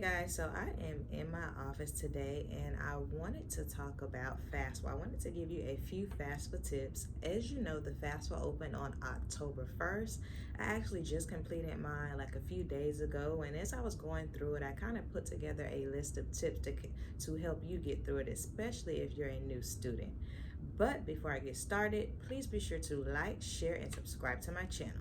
Guys, so I am in my office today and I wanted to talk about FAFSA. I wanted to give you a few FAFSA tips. As you know, the FAFSA opened on October 1st. I actually just completed mine like a few days ago, and as I was going through it, I kind of put together a list of tips to help you get through it, especially if you're a new student. But before I get started, please be sure to like, share, and subscribe to my channel.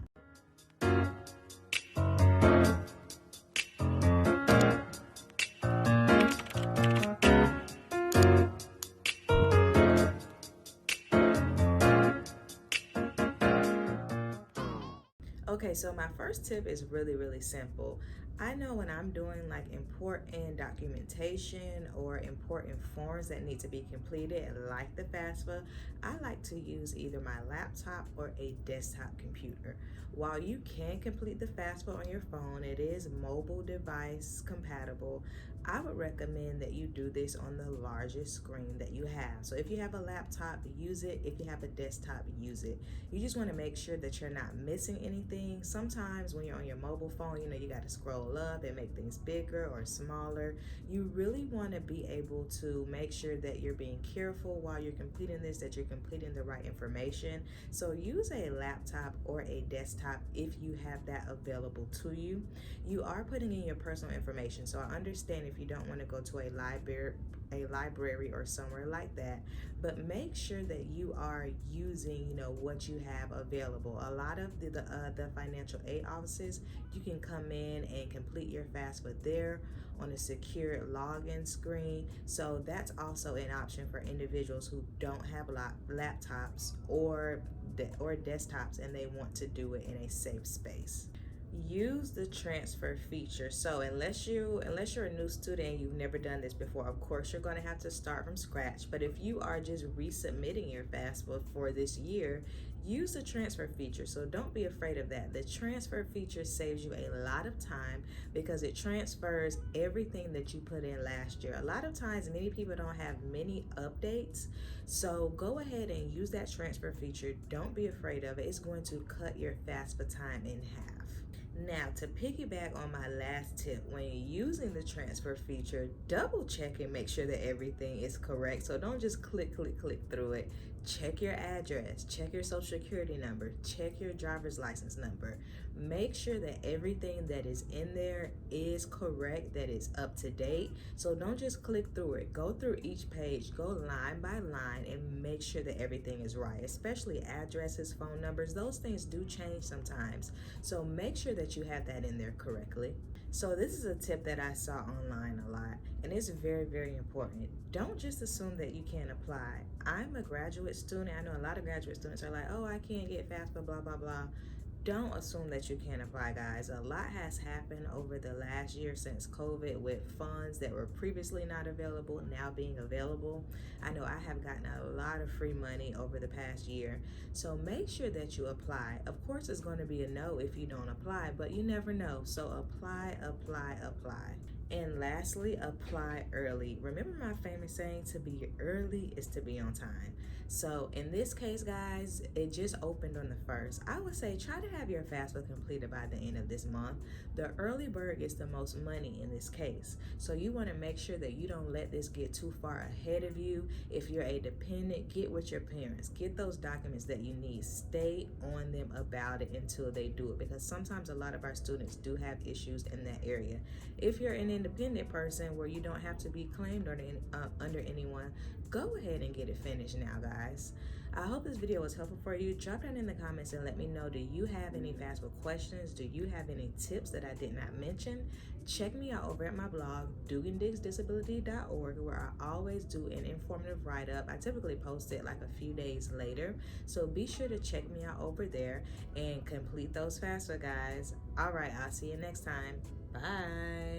Okay, so my first tip is really simple. I know when I'm doing like important documentation or important forms that need to be completed, like the FAFSA, I like to use either my laptop or a desktop computer. While you can complete the FAFSA on your phone, it is mobile device compatible. I would recommend that you do this on the largest screen that you have. So if you have a laptop, use it. If you have a desktop, use it. You just want to make sure that you're not missing anything. Sometimes when you're on your mobile phone, you got to scroll up and make things bigger or smaller. You really want to be able to make sure that you're being careful while you're completing this, that you're completing the right information. So use a laptop or a desktop if you have that available to you. You are putting in your personal information, so I understand if you don't want to go to a library or somewhere like that, but make sure that you are using what you have available. A lot of the financial aid offices, you can come in and complete your FAFSA there on a secure login screen. So that's also an option for individuals who don't have laptops or desktops and they want to do it in a safe space. Use the transfer feature. So unless you're a new student and you've never done this before, of course you're going to have to start from scratch. But if you are just resubmitting your FAFSA for this year, use the transfer feature. So don't be afraid of that. The transfer feature saves you a lot of time because it transfers everything that you put in last year. A lot of times many people don't have many updates, so go ahead and use that transfer feature. Don't be afraid of it. It's going to cut your FAFSA time in half. Now, to piggyback on my last tip, when you're using the transfer feature, double check and make sure that everything is correct. So don't just click through it. Check your address, check your social security number, check your driver's license number. Make sure that everything that is in there is correct, that is up to date. So don't just click through it. Go through each page, go line by line, and make sure that everything is right, especially addresses, phone numbers. Those things do change sometimes. So make sure that you have that in there correctly. So this is a tip that I saw online a lot, and it's very important. Don't just assume that you can't apply. I'm a graduate student. I know a lot of graduate students are like, oh, I can't get FAFSA, blah blah. Don't assume that you can't apply, guys. A lot has happened over the last year since COVID, with funds that were previously not available now being available. I know I have gotten a lot of free money over the past year. So make sure that you apply. Of course, it's going to be a no if you don't apply, but you never know. So apply. And lastly, apply early. Remember my famous saying, to be early is to be on time. So in this case, guys, it just opened on the 1st. I would say try to have your FAFSA completed by the end of this month. The early bird gets the most money in this case. So you want to make sure that you don't let this get too far ahead of you. If you're a dependent, get with your parents. Get those documents that you need. Stay on them about it until they do it, because sometimes a lot of our students do have issues in that area. If you're an independent person where you don't have to be claimed under anyone, go ahead and get it finished now, guys. I hope this video was helpful for you. Drop down in the comments and let me know, do you have any FAFSA questions? Do you have any tips that I did not mention? Check me out over at my blog, dugandiggsdisability.org, where I always do an informative write-up. I typically post it like a few days later, so be sure to check me out over there and complete those FAFSA, guys. All right, I'll see you next time. Bye.